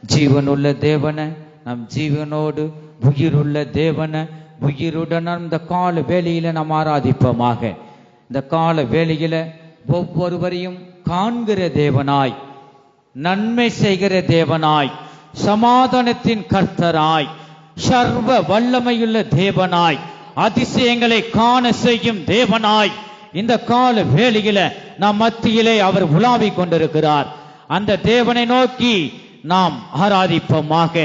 ஜீவனுள்ள தேவனை, நம் ஜீவனோடு உயிருள்ள தேவனை உயிருடன் இந்த கால வேளையில நாம் ஆராதிப்போமாக. இந்த கால வேளையில ஒவ்வொருவரையும் காண்கிற தேவனாய், நன்மை செய்கிற தேவனாய், சமாதானத்தின் கர்த்தராய், சர்வ வல்லமையுள்ள தேவனாய், அதிசயங்களை காண செய்யும் தேவனாய் இந்த கால வேளையில நாம் மத்தியிலே அவர் உலாவிக் கொண்டிருக்கிறார். அந்த தேவனை நோக்கி நாம் ஆராதிப்போமாக.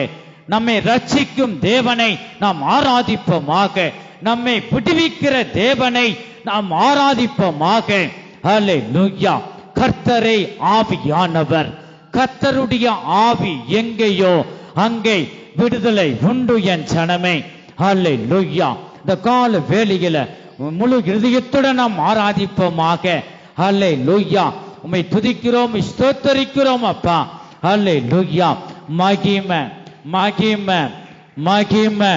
நம்மை ரட்சிக்கும் தேவனை நாம் ஆராதிப்போமாக. நம்மை விடுவிக்கிற தேவனை நாம் ஆராதிப்போமாக. ஹல்லேலூயா. கர்த்தரே ஆவியானவர். கர்த்தருடைய ஆவி எங்கேயோ அங்கே விடுதலை உண்டு என் ஜனமே. ஹல்லேலூயா. இந்த கால வேளையில முழு இதயத்துடன் நாம் ஆராதிப்போமாக. ஹல்லேலூயா. உம்மை துதிக்கிறோம், ஸ்தோத்தரிக்கிறோம் அப்பா. ஹல்லேலூயா. மகிமை மகிமை மகிமை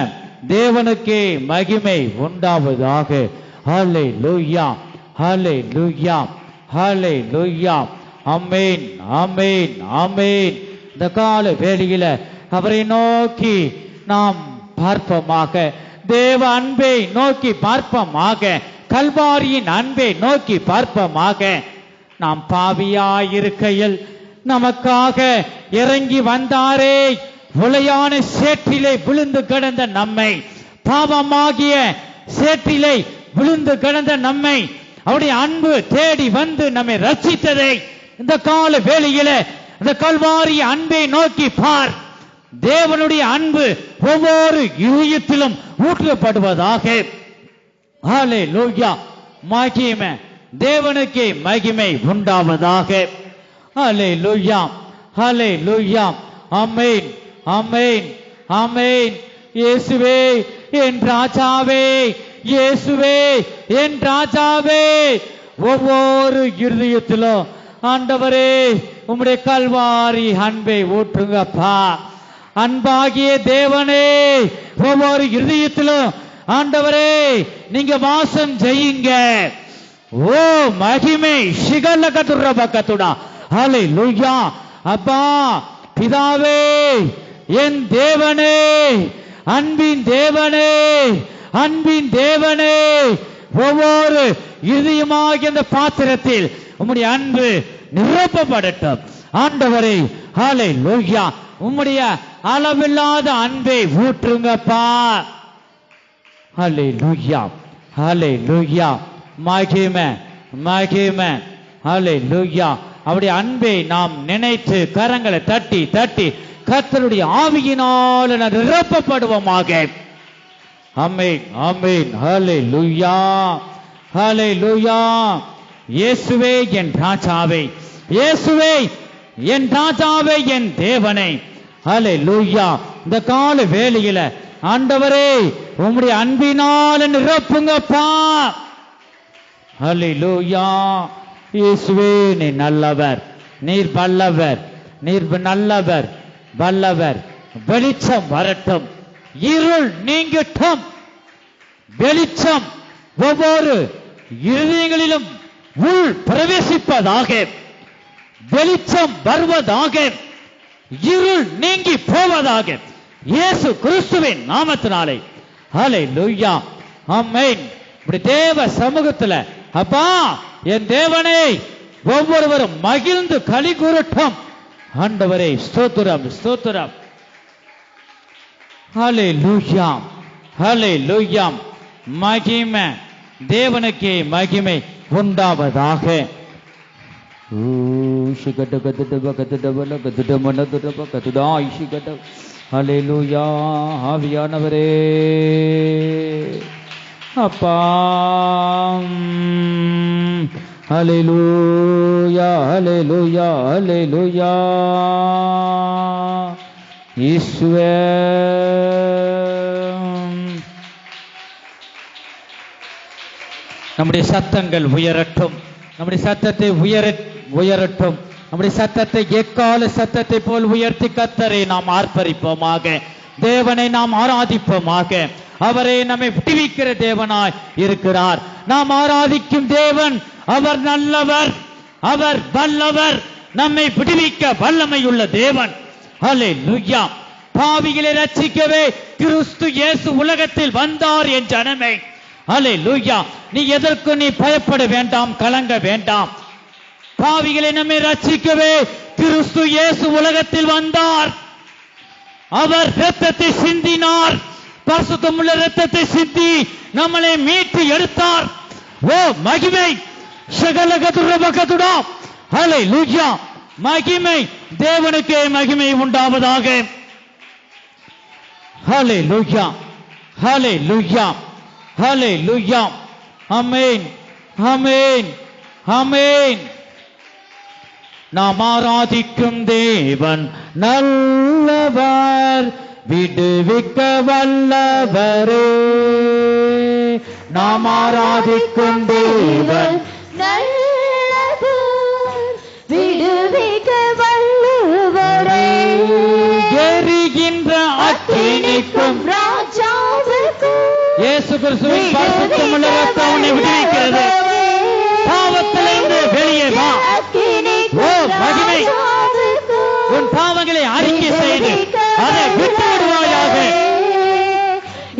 தேவனுக்கே மகிமை உண்டாவதாக. ஹல்லேலூயா ஹல்லேலூயா ஹல்லேலூயா. ஆமென் ஆமென் ஆமென். இந்த கால வேளையில அவரை நோக்கி நாம் பார்ப்போமாக. தேவ அன்பை நோக்கி பார்ப்போமாக. கல்வாரியின் அன்பை நோக்கி பார்ப்போமாக. நாம் பாவியாயிருக்கையில் நமக்காக இறங்கி வந்தாரே, உளையான சேற்றிலே விழுந்து கிடந்த நம்மை, பாவமாகிய சேற்றிலே விழுந்து கிடந்த நம்மை அவருடைய அன்பு தேடி வந்து நம்மை ரட்சித்ததை இந்த கால வேளையில இந்த கல்வாரி அன்பை நோக்கி பார். தேவனுடைய அன்பு ஒவ்வொரு இதயத்திலும் ஊற்றப்படுவதாக. ஹல்லேலூயா. மகிமை தேவனுக்கே மகிமை உண்டாவதாக. ஹல்லேலூயா ஹல்லேலூயா. ஆமென் ஆமென் ஆமென். இயேசுவே என் ராஜாவே, இயேசுவே என் ராஜாவே. ஒவ்வொரு இருதயத்திலும் ஆண்டவரே உம்முடைய கல்வாரி அன்பை ஊற்றுங்கப்பா. அன்பாகிய தேவனே, ஒவ்வொரு இருதயத்திலும் ஆண்டவரே நீங்க வாசம் செய்யுங்க. ஓ மகிமை சிகல கதுர பக்கத்துடா. ஹல்லேலூயா. அப்பா பிதாவே, என் தேவனே, அன்பின் தேவனே, அன்பின் தேவனே, ஒவ்வொரு இதயமாகிய அந்த பாத்திரத்தில் உம்முடைய அன்பு நிரப்பப்படட்டும் ஆண்டவரே. ஹல்லேலூயா. உம்முடைய அளவில்லாத அன்பை ஊற்றுங்கப்பா. ஹல்லேலூயா ஹல்லேலூயா. மகிமை மகிமை. ஹல்லேலூயா. அவருடைய அன்பை நாம் நினைத்து கரங்களை தட்டி தட்டி கர்த்தருடைய ஆவியினால் நிரப்பப்படுவோமாக. ஆமென் ஆமென். ஹல்லேலூயா ஹல்லேலூயா. இயேசுவே என் ராஜாவே, இயேசுவே என் ராஜாவே, என் தேவனே. ஹல்லேலூயா. இந்த கால வேளையில ஆண்டவரே உம்முடைய அன்பினால் நிரப்புங்கப்பா. ஹல்லேலூயா. இயேசுவே நீ நல்லவர், நீர் வல்லவர், நீர் நல்லவர் வல்லவர். வெளிச்சம் வரட்டும், இருள் நீங்கட்டும். வெளிச்சம் ஒவ்வொரு இருதயங்களிலும் உள் பிரவேசிப்பதாக. வெளிச்சம் வருவதாக, இருள் நீங்கி போவதாக இயேசு கிறிஸ்துவின் நாமத்தினாலே. ஹல்லேலூயா. ஆமென். இப்படி தேவ சமூகத்துல அப்பா என் தேவனே ஒவ்வொருவரும் மகிழ்ந்து களி கூறட்டும். ஆண்டவரே ஸ்தோத்திரம் ஸ்தோத்திரம். ஹல்லேலூயா ஹல்லேலூயா. மகிமை தேவனுக்கே மகிமை உண்டாவதாக. ஹல்லேலூயா. ஆவியானவரே அப்பா. ஹல்லேலூயா ஹல்லேலூயா ஹல்லேலூயா. இயேசுவே நம்முடைய சத்தங்கள் உயரட்டும், நம்முடைய சத்தத்தை உயரட்டும். நம்முடைய சத்தத்தை எக்கால சத்தத்தை போல் உயர்த்தி கர்த்தரை நாம் ஆர்ப்பரிப்போமாக. தேவனை நாம் ஆராதிப்போமாக. அவரே நம்மை விடுவிக்கிற தேவனாய் இருக்கிறார். நாம் ஆராதிக்கும் தேவன் அவர் நல்லவர், அவர் வல்லவர், நம்மை விடுவிக்க வல்லமையுள்ள தேவன். ஹல்லேலூயா. பாவிகளை ரட்சிக்கவே கிறிஸ்து இயேசு உலகத்தில் வந்தார் என் ஜனமே. ஹல்லேலூயா. நீ எதற்கு நீ பயப்பட வேண்டாம், கலங்க வேண்டாம். பாவிகளை நம்மை ரட்சிக்கவே கிறிஸ்து இயேசு உலகத்தில் வந்தார். அவர் இரத்தத்தை சிந்தினார். பரிசுத்தமுள்ள இரத்தத்தை சிந்தி நம்மளை மீட்டு எடுத்தார். ஓ மகிமை! ஷகலகதுரபகதுடா. ஹல்லேலூயா. மகிமை தேவனுக்கே மகிமை உண்டாவதாக. ஹல்லேலூயா, ஹல்லேலூயா, ஹல்லேலூயா. ஆமென், ஆமென், ஆமென். நாம் ஆராதிக்கும் தேவன் நல்லவர், விடுவிக்க வல்லவரே. நாம் ஆராதிக்கும் தேவன் நல்லவர், விடுவிக்க வல்லவரே. எரிகின்ற அக்கினிக்கும் ராஜாவுக்கும் இயேசு கிறிஸ்துவின் பரிசுத்தமுள்ள இரத்தம் உன்னை விடுவிக்கிறது. பாவத்திலிருந்து வெளியே வா. ஓ மகிமை! உன் பாவங்களை அறிக்கை செய்து அதை விட்டு விடுவாயாக.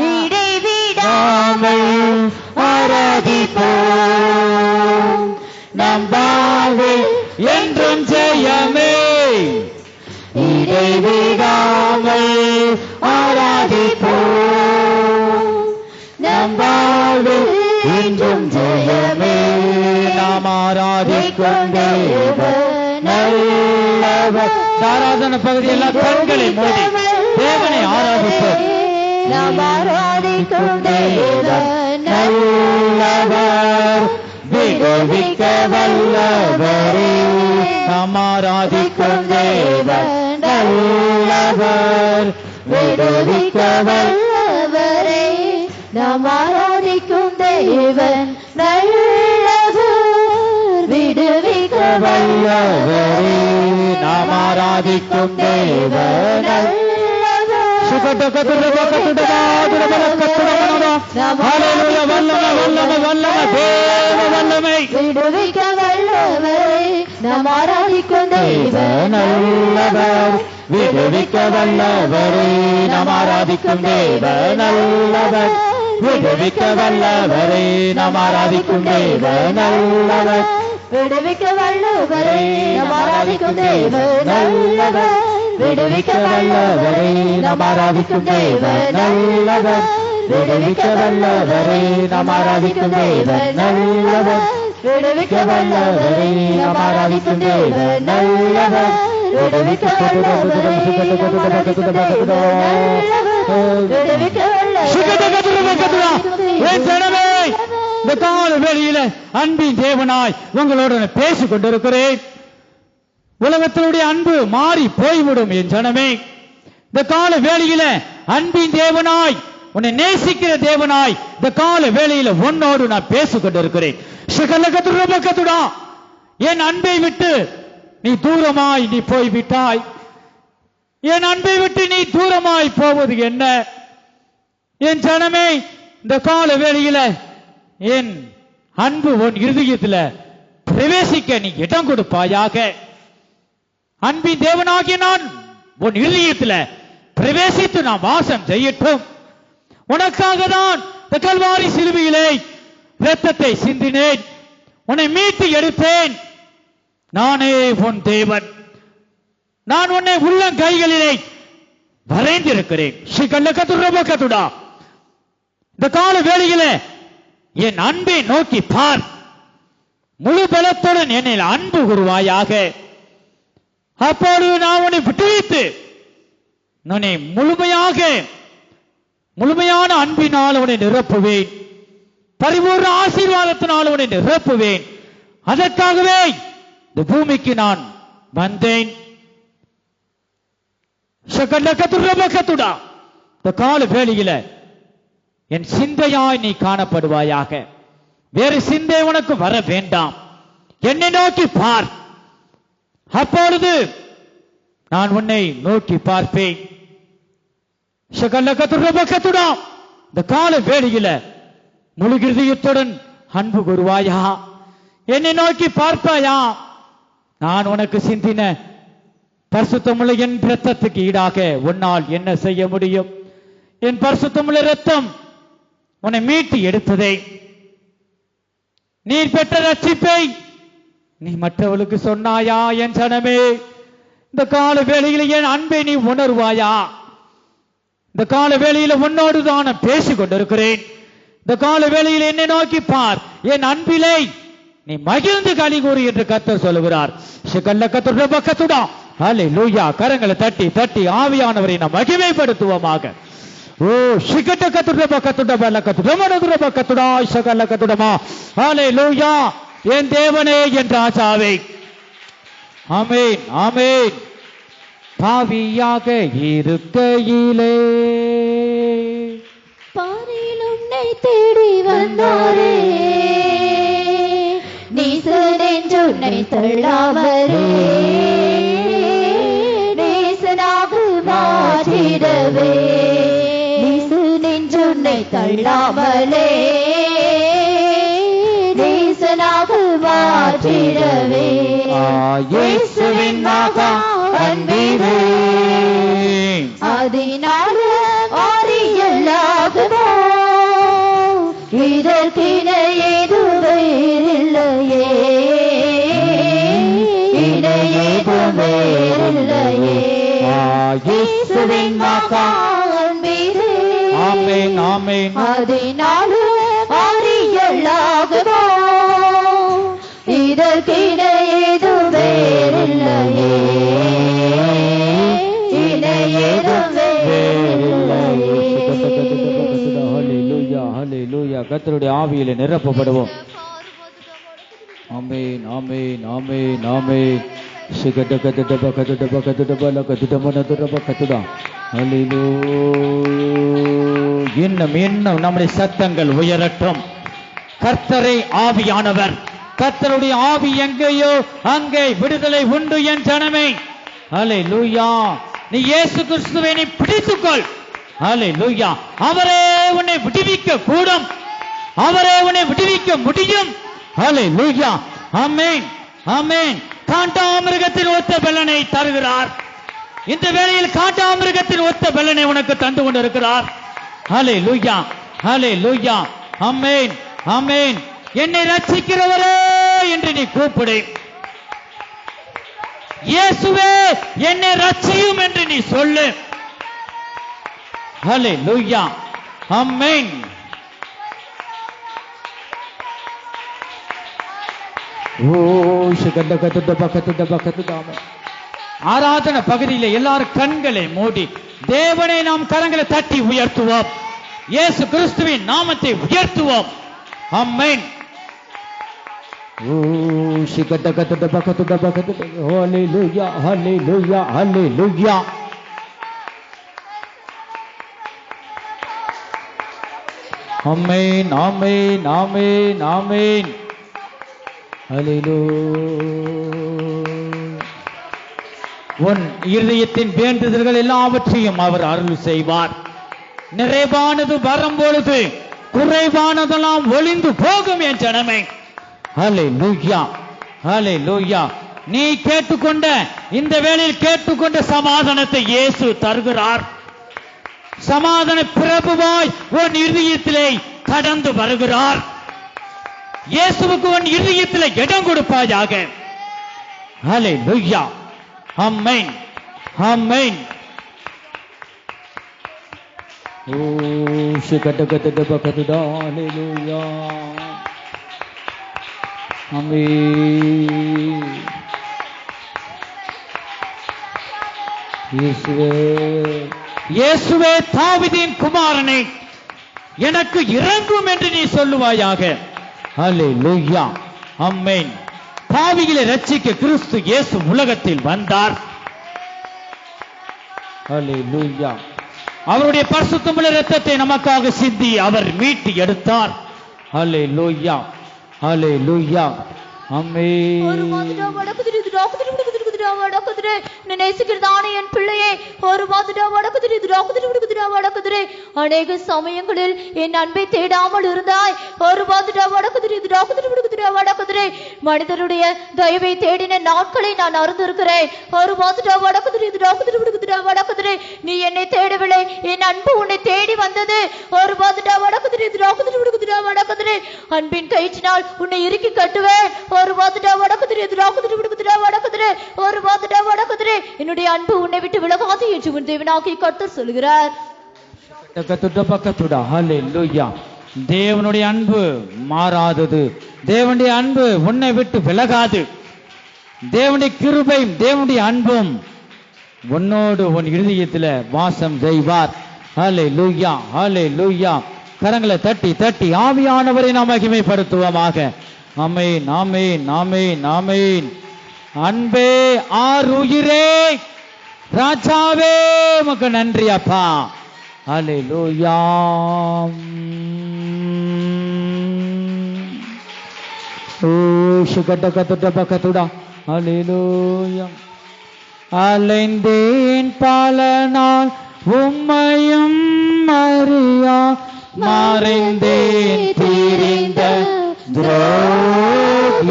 இடைவிடாமல் ஆராதிப்போம், நம் வாழ்வில் என்றும் ஜெயமே. இடைவிடாமல் ஆராதிப்போம், நம் வாழ்வில் என்றும் ஜெயமே. நாம் ஆராதிக்கும் தேவன் நல்லவர். ஆராதன பகுதி எல்லாம் கண்களை மூடி தேவனை ஆராதிப்போம். நாம் ஆராதிக்கும் தேவன் நல்லவர், விடுவிக்க வல்லவரே. நாம் ஆராதிக்கும் தேவன் நல்லவர், விடுவிக்க வல்லவரே. நாம் ஆராதிக்கும் தேவன் நல்லவர், விடுவிக்க வல்லவரே. நாம் ஆராதிக்கும் தேவன் நல்லவர். ஹல்லேலூயா. வல்லமை, வல்லமை, வல்லமை, தேவ வல்லமை. விடுவிக்க வல்லவரே. நாம் ஆராதிக்கும் தேவன் நல்லவர், விடுவிக்க வல்லவரே. நாம் ஆராதிக்கும் தேவன் நல்லவர், விடுவிக்க வல்லவரே. நாம் ஆராதிக்கும் தேவன் நல்லவர், விடுவிக்க வல்லவரே. நாம் ஆராதிக்கும் தேவன் நல்லவர், விடுவிக்க வல்லவரே. நாம் ஆராதிக்கும் தேவன் நல்லவர், விடுவிக்க வல்லவரே. நாம் ஆராதிக்கும் தேவன் நல்லவர், விடுவிக்க வல்லவரே. நாம் ஆராதிக்கும் தேவன் நல்லவர், விடுவிக்க வல்லவரே. விடுவிக்க வல்லவரே. இந்த கால வேளையில அன்பின் தேவனாய் உங்களோட பேசிக் கொண்டிருக்கிறேன். உலகத்தினுடைய அன்பு மாறி போய்விடும் என் ஜனமே. இந்த கால வேளையில அன்பின் தேவனாய், உன்னை நேசிக்கிற தேவனாய் இந்த கால வேளையில உன்னோடு நான் பேசிக் கொண்டிருக்கிறேன். ஷகலகதுரபகதுடா. என் அன்பை விட்டு நீ தூரமாய் நீ போய்விட்டாய். என் அன்பை விட்டு நீ தூரமாய் போவது என்ன? என் ஜனமே, இந்த கால வேளையில என் அன்பு உன் இருதயத்துல பிரவேசிக்க நீ இடம் கொடுப்பாயாக. அன்பின் தேவனாகிய நான் உன் இருதயத்துல பிரவேசித்து நான் வாசம் செய்யட்டும். உனக்காக தான் இந்த கல்வாரி சிலுவையிலே இரத்தத்தை சிந்தினேன். உன்னை மீட்டு எடுத்தேன். நானே உன் தேவன். நான் உன்னை உள்ளங்கைகளிலே வரைந்திருக்கிறேன். ஷிகல்லகதுரபகதுடா. இந்த கால வேளையிலே என் அன்பை நோக்கி பார். முழு பலத்துடன் என்னில் அன்பு கூறுவாயாக. அப்பொழுது நான் உன்னை விட்டுவித்து உன்னை முழுமையான அன்பினால் உன்னை நிரப்புவேன். பரிபூர்ண ஆசீர்வாதத்தினால் உன்னை நிரப்புவேன். அதற்காகவே இந்த பூமிக்கு நான் வந்தேன். ஷகல்லகதுரபகதுடா. இந்த கால வேளையில என் சிந்தையாய் நீ காணப்படுவாயாக. வேறு சிந்தை உனக்கு வர வேண்டாம். என்னை நோக்கி பார். அப்பொழுது நான் உன்னை நோக்கி பார்ப்பேன். ஷகல்லகதுரபகதுடா. இந்த கால வேளையில முழு இருதயத்துடன் அன்பு கூறுவாயா? என்னை நோக்கி பார்ப்பாயா? நான் உனக்கு சிந்தின பரிசுத்தமுள்ள என் இரத்தத்துக்கு ஈடாக உன்னால் என்ன செய்ய முடியும்? என் பரிசுத்தமுள்ள இரத்தம் உன்னை மீட்டு எடுத்ததை, நீ பெற்ற ரட்சிப்பை நீ மற்றவர்களுக்கு சொன்னாயா? என் ஜனமே, இந்த கால வேளையில என் அன்பை நீ உணர்வாயா? இந்த கால வேளையில உன்னோடு தான் பேசிக் கொண்டிருக்கிறேன். இந்த கால வேளையில் என்னை நோக்கி பார், என் அன்பிலே நீ மகிழ்ந்து களி கூறு என்று கர்த்தர் சொல்லுகிறார். ஹல்லேலூயா. கரங்களை தட்டி தட்டி ஆவியானவரை நாம் மகிமைப்படுத்துவோமாக. ஓ ஷிகட்ட கத்துட பக்கத்துட பல கத்துட மனதுர பக்கத்துடா ஷகல்ல கத்துடமா. ஹல்லேலூயா. என் தேவனே, என் ராஜாவே. ஆமென் ஆமென். பாவியாக இருக்கையிலே பாரில் உன்னை தேடி வந்தாரே, நீசனென்று உன்னை தள்ளாமலே, நேசனாக மாற்றிடவே, நீசனென்று உன்னை தள்ளாமலே, நேசனாக மாற்றிடவே, இயேசுவின் மகன் அன்பிலே அதனால ஆரியல்லாகுமோ, இதற்கின ஏதுவே இல்லையே, இணையேதுவே இல்லையே, இயேசுவின் மகன் அன்பிலே. ஆமென் ஆமென். அதனால ஆரியல்லாகுமோ, இதற்கின ஏதுவே இல்லையே, கர்த்தருடைய ஆவியிலே நிரப்பப்படுவோம். ஆமென் ஆமென் ஆமென் ஆமென். இன்னும் இன்னும் நம்முடைய சத்தங்கள் உயரட்டும். கர்த்தரை ஆவியானவர், கர்த்தருடைய ஆவி எங்கேயோ அங்கே விடுதலை உண்டு என் ஜனமே. ஹல்லேலூயா. நீ இயேசு கிறிஸ்துவை நீ பிடித்துக்கொள். ஹல்லேலூயா. அவரே உன்னை விடுவிக்க கூடும், அவரே உன்னை விடுவிக்க முடியும். ஹல்லேலூயா. ஆமென் ஆமென். காண்டாமிருகத்தின் ஒத்த பலனை தருகிறார். இந்த வேளையில் காண்டாமிருகத்தின் ஒத்த பலனை உனக்கு தந்து கொண்டிருக்கிறார். ஹல்லேலூயா ஹல்லேலூயா. ஆமென் ஆமென். என்னை ரட்சிக்கிறவரே என்று நீ கூப்பிடு. இயேசுவே என்னை ரட்சியும் என்று நீ சொல்லு. ஹல்லேலூயா. ஆமென். ஆராதனை பகுதியில் எல்லாரும் கண்களை மூடி தேவனை நாம் கரங்களை தட்டி உயர்த்துவோம். இயேசு கிறிஸ்துவின் நாமத்தை உயர்த்துவோம். ஆமென். ஹல்லேலூயா ஹல்லேலூயா ஹல்லேலூயா. ஆமென் ஆமென் ஆமென் ஆமென். உன் இருதயத்தின் வேண்டுதல்கள் எல்லாவற்றையும் அவர் அருள் செய்வார். நிறைவானது வரும்பொழுது குறைவானதெல்லாம் ஒளிந்து போகும் என் ஜனமே. ஹல்லேலூயா ஹல்லேலூயா. நீ கேட்டுக்கொண்ட இந்த வேளையில் கேட்டுக்கொண்ட சமாதானத்தை இயேசு தருகிறார். சமாதான பிரபுவாய் உன் இருதயத்திலே கடந்து வருகிறார். இயேசுவுக்கு உன் இருதயத்தில் இடம் கொடுப்பாயாக. ஹல்லேலூயா. ஆமென் ஆமென். ஓ ஷிகடகடகடகடா. ஹல்லேலூயா. ஆமென். இயேசுவே இயேசுவே தாவீதின் குமாரனே, எனக்கு இரங்கும் என்று நீ சொல்லுவாயாக. ஹல்லேலூயா. ஆமென். பாவிகளை ரட்சிக்க கிறிஸ்து இயேசு உலகத்தில் வந்தார். ஹல்லேலூயா. அவருடைய பரிசுத்தமுள்ள இரத்தத்தை நமக்காக சிந்தி அவர் மீட்டு எடுத்தார். ஹல்லேலூயா ஹல்லேலூயா. ஆமென். குதிரா வடக்குதிரே நேசிக்கிறதானே என் பிள்ளையே ஒரு வாதுடா வடக்குதிரே இதுடா குதிரா வடக்குதிரே அநேக சமயங்களில் என் அன்பை தேடாமல் இருந்தாய் ஒரு வாதுடா வடக்குதிரே இதுடா குதிரா வடக்குதிரே மனிதருடைய தயவை தேடின நாட்களை நான் அறிந்திருக்கிறேன் ஒரு வாதுடா வடக்குதிரே இதுடா குதிரா வடக்குதிரே நீ என்னை தேடவில்லை என் அன்பு உன்னை தேடி வந்தது ஒரு வாதுடா வடக்குதிரே இதுடா குதிரா வடக்குதிரே அன்பின் கயிற்றினால் உன்னை இறுக்கி கட்டுவேன் ஒரு வாதுடா வடக்குதிரே இதுடா குதிரா வடக்குதிரே ஒரு வாதுடா வடக்குதிரே என்னுடைய அன்பு உன்னை விட்டு விலகாது என்று உன் தேவனாகிய கர்த்தர் சொல்கிறார். ஹல்லேலூயா. தேவனுடைய அன்பு மாறாதது. தேவனுடைய அன்பு உன்னை விட்டு விலகாது. தேவனுடைய கிருபையும் தேவனுடைய அன்பும் உன்னோடு உன் இருதயத்தில் வாசம் செய்வார். ஹல்லேலூயா, ஹல்லேலூயா. கரங்களை தட்டி தட்டி ஆவியானவரை நாம் மகிமைப்படுத்துவோமாக. ஆமென், ஆமென், ஆமென், ஆமென். அன்பே ஆருயிரே ராஜாவே உமக்கு நன்றி அப்பா. ஹல்லேலூயா. ஓ சுகடகதடபகதுடா. ஹல்லேலூயா. அலைந்தேன் பல நாள் உம்மையும் அறியா மறைந்தேன் தீரிந்த துரோகியை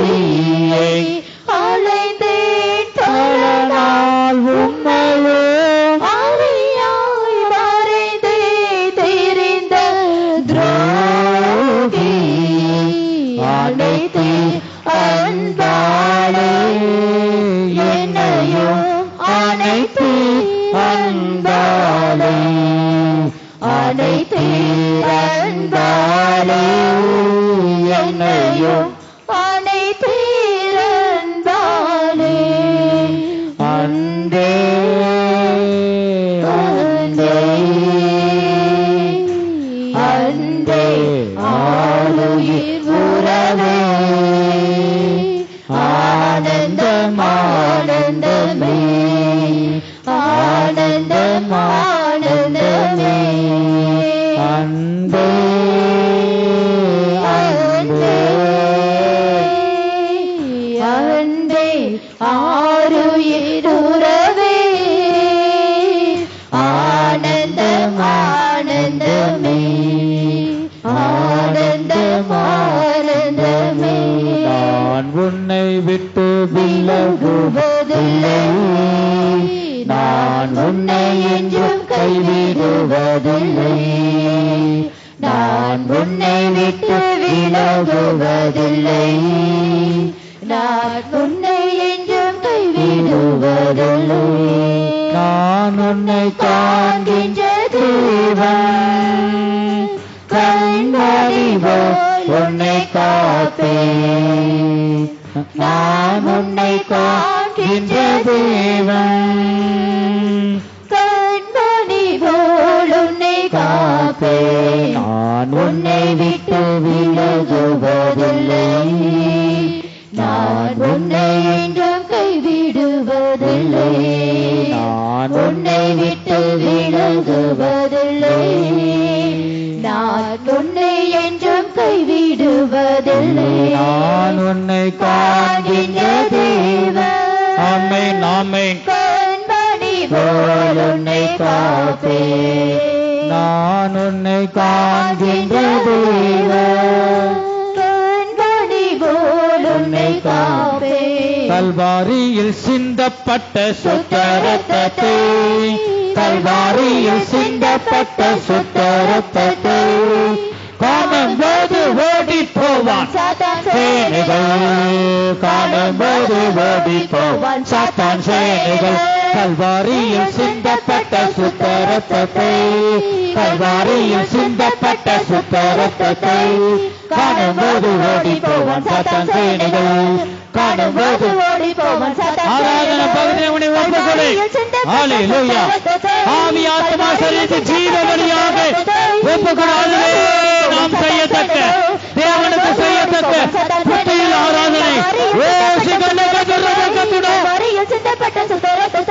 அலைந்தேன் பல நாள் உம்மையும் அறியாய் மறைந்தேன் தீரிந்த துரோகி அனைத்து அன்பாலே என்னையும் அனைத்து அன்பாலே அனைத்து அன்பாலே என்னையும் அனைத்து அன்பாலே அன்பே அன்பே அன்பே ஆளுயிர் உறவே ஆனந்தம் ஆனந்தமே ஆனந்தம் ஆனந்தமே அன்பே அன்பே அன்பே ஆருயிர் உறவே ஆனந்தம் ஆனந்தமே ஆனந்தம் ஆனந்தமே நான் உன்னை விட்டு விலகுவதில்லை. நான் உன்னை என்றும் கைவிடுவதில்லை. நான் உன்னை விட்டு விலகுவதில்லை. நான் உன்னை என்றும் கைவிடுவதில்லை. நான் உன்னை காண்கின்ற தேவன் கண்மணி போல் உன்னை காப்பேன். நான் உன்னை காண்கின்ற தேவன் கண்மணி போல் உன்னை காப்பேன். நான் உன்னை விட்டு விலகுவதில்லை. நான் உன்னை என்றும் கைவிடுவதில்லை. நான் உன்னை விட்டு விலகுவதில்லை. நான் உன்னை என்றும் கைவிடுவதில்லை. நான் உன்னை காண்கின்ற தேவன். ஆமென், ஆமென். கண்மணி போல் உன்னை காப்பேன். நான் உன்னை காண்கின்ற தேவன். கண்மணி போல் உன்னை காப்பேன். கல்வாரியில் சிந்தப்பட்ட சுத்த ரத்தத்தை, கல்வாரியில் சிந்தப்பட்ட சுத்த ரத்தத்தை காணும்போது ஓடி போவான் சேனைகள். காணும்போது ஓடி போவான் சாத்தான் சேனைகள். கல்வாரியில் சிந்தப்பட்ட சுத்த ரத்தத்தை, கல்வாரியில் சிந்தப்பட்ட சுத்த ரத்தத்தை காணும்போது ஓடி போவான் சாத்தான் சேனைகள். காணும்போது ஓடி போவான் சாத்தான் ஆராதன பகுதியை ஒப்புக்கொடு. ஹல்லேலூயா. ஆவி ஆத்மா சரீரத்தை ஜீவ பலியாக ஒப்புக்கொடாதே. நாம் செய்யத்தக்க தேவனுக்கு செய்யத்தக்க புத்தியில் ஆராதனை. வரியில் சிந்தப்பட்ட சுத்தரத்தை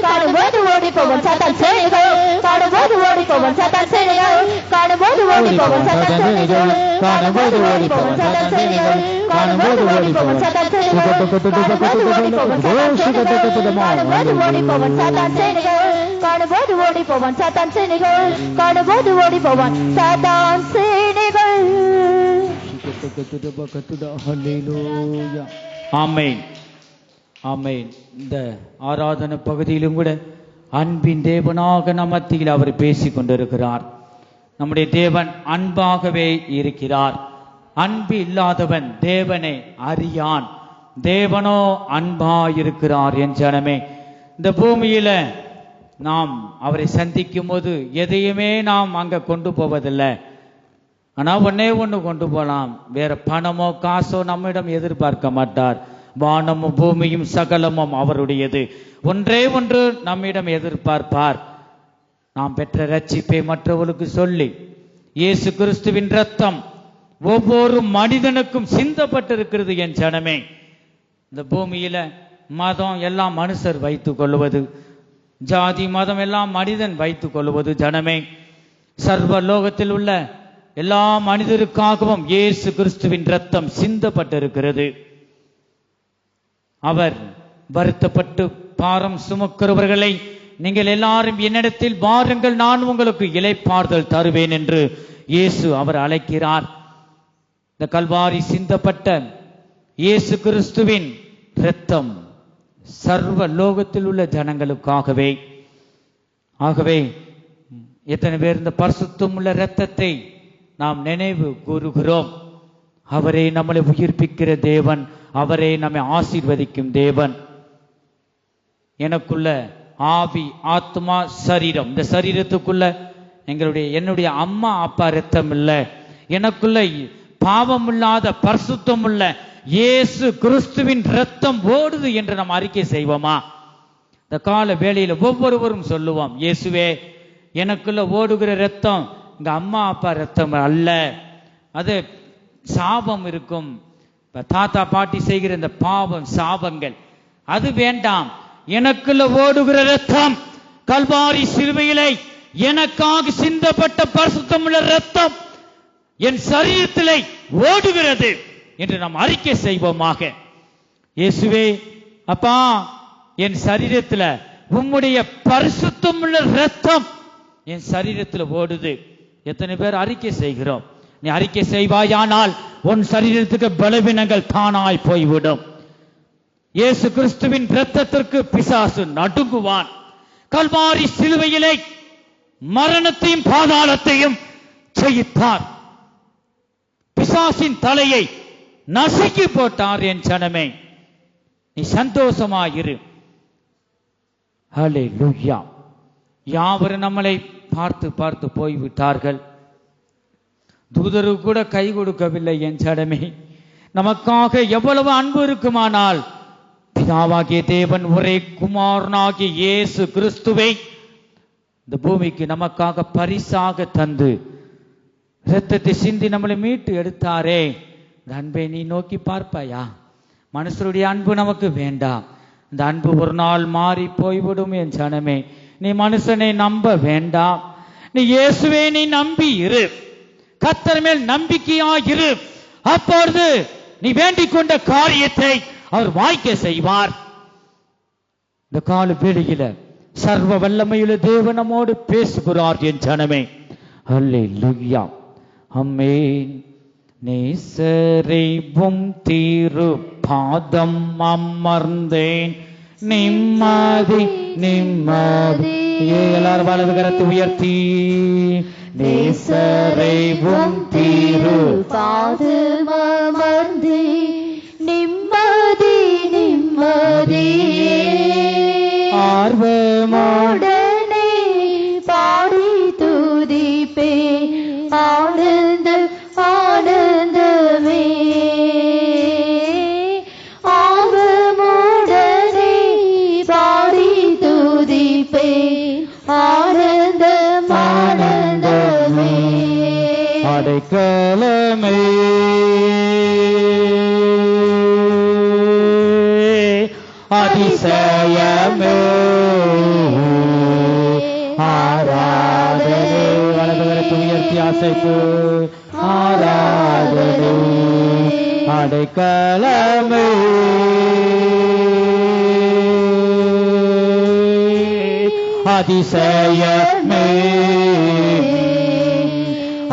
காணும்போது ஓடி போவான் சாத்தான் சேனைகள். காணும்போது ஓடி போவான் சாத்தான் சேனைகள். காணும்போது ஓடி ஓடி போவோம் சாத்தான் சேனைகள் காணும்போது ஓடி போவோம் சாத்தான் சேனைகள் காணும்போது ஓடி போவோம் சாத்தான் சேனைகள் காணும்போது ஓடி போவோம் சாத்தான் சேனைகள் காணும்போது ஓடி போவோம் சாத்தான் சேனைகள் காணும்போது ஓடி போவோம் சாத்தான் சேனைகள் காணும்போது ஓடி போவோம் சாத்தான் சேனைகள். ஆமென் ஆமென். இந்த ஆராதனை பகுதியிலும் கூட அன்பின் தேவனாக நம் மத்தியில் அவர் பேசிக் கொண்டிருக்கிறார். நம்முடைய தேவன் அன்பாகவே இருக்கிறார். அன்பு இல்லாதவன் தேவனை அறியான். தேவனோ அன்பாயிருக்கிறார். என் ஜனமே, இந்த பூமியில நாம் அவரை சந்திக்கும் போது எதையுமே நாம் அங்க கொண்டு போவதில்லை. ஆனா ஒன்னே ஒண்ணு கொண்டு போகலாம். வேற பணமோ காசோ நம்மிடம் எதிர்பார்க்க மாட்டார். வானமும் பூமியும் சகலமும் அவருடையது. ஒன்றே ஒன்று நம்மிடம் எதிர்பார்ப்பார். நாம் பெற்ற ரட்சிப்பை மற்றவர்களுக்கு சொல்லி, இயேசு கிறிஸ்துவின் ரத்தம் ஒவ்வொரு மனிதனுக்கும் சிந்தப்பட்டிருக்கிறது. என் ஜனமே, இந்த பூமியில மதம் எல்லாம் மனுஷர் வைத்துக் கொள்வது, ஜாதி மதம் எல்லாம் மனிதன் வைத்துக் கொள்வது. ஜனமே, சர்வ லோகத்தில் உள்ள எல்லா மனிதருக்காகவும் இயேசு கிறிஸ்துவின் ரத்தம் சிந்தப்பட்டிருக்கிறது. அவர் வருத்தப்பட்டு பாரம் சுமக்கிறவர்களை நீங்கள் எல்லாரும் என்னிடத்தில் வாருங்கள், நான் உங்களுக்கு இளைப்பாறுதல் தருவேன் என்று இயேசு அவர் அழைக்கிறார். இந்த கல்வாரி சிந்தப்பட்ட இயேசு கிறிஸ்துவின் இரத்தம் சர்வ லோகத்தில் உள்ள ஜனங்களுக்காகவே. ஆகவே எத்தனை பேர் இந்த பரிசுத்தம் உள்ள இரத்தத்தை நாம் நினைவு கூறுகிறோம். அவரே நம்மளை உயிர்ப்பிக்கிற தேவன், அவரே நம்மை ஆசீர்வதிக்கும் தேவன். எனக்குள்ள ஆவி, ஆத்மா, சரீரம், இந்த சரீரத்துக்குள்ள என்னுடைய அம்மா அப்பா ரத்தம் இல்லை. எனக்குள்ள பாவம் இல்லாத பரிசுத்தம் உள்ள இயேசு கிறிஸ்துவின் ரத்தம் ஓடுது என்று நாம் அறிக்கை செய்வோமா? இந்த கால வேளையில ஒவ்வொருவரும் சொல்லுவோம், இயேசுவே, எனக்குள்ள ஓடுகிற ரத்தம் எங்க அம்மா அப்பா ரத்தம் அல்ல. அது சாபம் இருக்கும், தாத்தா பாட்டி செய்கிற இந்த பாவம் சாபங்கள், அது வேண்டாம். எனக்குள்ள ஓடுகிற ரத்தம் கல்வாரி சிலுவையிலே எனக்காக சிந்தப்பட்ட பரிசுத்தமுள்ள ரத்தம் என் சரீரத்திலே ஓடுகிறது என்று நாம் அறிக்கை செய்வோமாக. இயேசுவே, அப்பா, என் சரீரத்தில் உம்முடைய பரிசுத்தமுள்ள ரத்தம் என் சரீரத்தில் ஓடுது. எத்தனை பேர் அறிக்கை செய்கிறோம்? நீ அறிக்கை செய்வாயானால் உன் சரீரத்துக்கு பலவீனங்கள் தானாய் போய்விடும். இயேசு கிறிஸ்துவின் இரத்தத்திற்கு பிசாசு நடுங்குவான். கல்வாரி சிலுவையிலே மரணத்தையும் பாதாளத்தையும் ஜெயித்தார். பிசாசின் தலையை நசுக்கி போட்டார். என் ஜனமே, நீ சந்தோஷமாயிரு. ஹல்லேலூயா. யாவரும் நம்மளை பார்த்து பார்த்து போய்விட்டார்கள். தூதரு கூட கை கொடுக்கவில்லை. என் ஜனமே, நமக்காக எவ்வளவு அன்பு இருக்குமானால் பிதாவாகிய தேவன் ஒரே குமாரனாகிய இயேசு கிறிஸ்துவை இந்த பூமிக்கு நமக்காக பரிசாக தந்து இரத்தத்தை சிந்தி நம்மளை மீட்டு எடுத்தாரே. இந்த அன்பை நீ நோக்கி பார்ப்பாயா? மனுஷருடைய அன்பு நமக்கு வேண்டாம். இந்த அன்பு ஒரு நாள் மாறி போய்விடும். என் ஜனமே, நீ மனுஷனை நம்ப வேண்டாம். நீ இயேசுவை நீ நம்பி இரு. கர்த்தர் மேல் நம்பிக்கையாயிரு. அப்பொழுது நீ வேண்டிக் கொண்ட காரியத்தை அவர் வாய்க்க செய்வார். இந்த கால வேளையில சர்வ வல்லமையுள்ள தேவன் நம்மோடு பேசுகிறார். என் ஜனமே, ஹல்லேலூயா. ஆமென். நேசரைவும் தீரு பாதம் அமர்ந்தேன், நிம்மதி நிம்மதி. எல்லாரும் வலது கரத்தை உயர்த்தி, நேசரைவும் தீரு பாதம் அமர்ந்தேன், நிம்மதி நிம்மதி. ஆர்வமுடனே பாடி துதிப்பே, ஆனந்த ஆனந்தமே. ஆர்வமுடனே பாடி துதிப்பே, ஆனந்த ஆனந்தமே. அடைக்கலமே அசைத்து ஆராதனை அடைக்கலமே அதிசயமே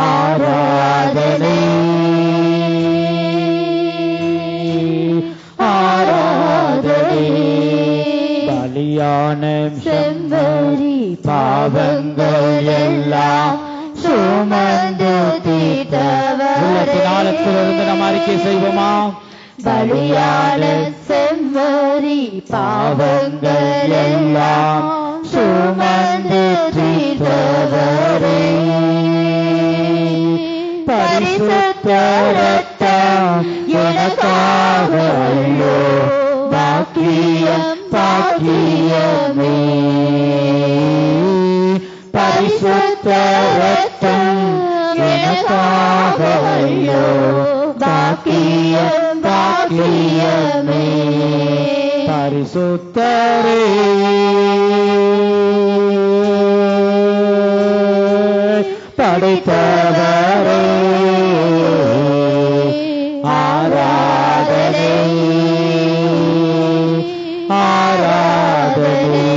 ஆராதனை ஆராதனை பலியான செம்மறி பாவங்கள் எல்லாம் சுமந்து தீர்த்தவர் உள்ளத்தினாலத்திலிருந்து நாம் அறிக்கை செய்வோமா? பலியான செம்மறி பாவங்கள் எல்லாம் சுமந்து தீர்த்தவரே பரிசுத்த இரத்தம் எனக்காக ஐயோ பாக்கியம் பாக்கியமே பரிசுத்த இரத்தம் எனக்காக ஐயோ பாக்கியம் பாக்கியமே பரிசுத்தரே படைத்தவரே ஆராதனை ஆராதனை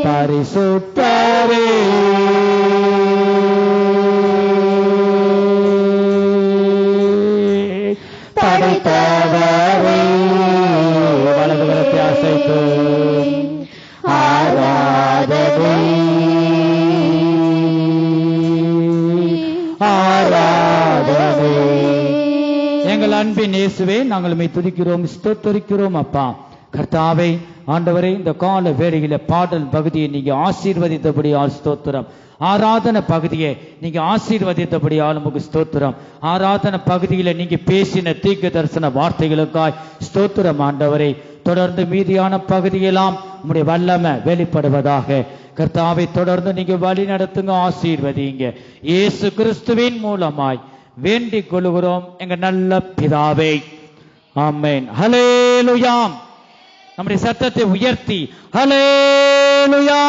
பரிசுத்தரே படைத்தவரே வலது கரத்தை அசைத்து ஆராதனை ஆராதனை. எங்கள் அன்பின் இயேசுவே, நாங்கள் உம்மை துதிக்கிறோம், ஸ்தோத்திரிக்கிறோம் அப்பா. கர்த்தாவே, ஆண்டவரே, இந்த கால வேளையில பாடல் பகுதியை நீங்க ஆசீர்வதித்தபடியால் ஸ்தோத்திரம். ஆராதனை பகுதியை நீங்க ஆசீர்வதித்தபடியால் உமக்கு ஸ்தோத்திரம். ஆராதனை பகுதியில நீங்க பேசின தீர்க்க தரிசன வார்த்தைகளுக்காய் ஸ்தோத்திரம் ஆண்டவரே. தொடர்ந்து மீதியான பகுதியெல்லாம் உம்முடைய வல்லமை வெளிப்படுவதாக. கர்த்தாவை தொடர்ந்து நீங்க வழி நடத்துங்க, ஆசீர்வதிங்க. இயேசு கிறிஸ்துவின் மூலமாய் வேண்டிக் கொள்கிறோம் எங்க நல்ல பிதாவே, ஆமென். ஹல்லேலூயா. நம்முடைய சத்தத்தை உயர்த்தி ஹல்லேலூயா.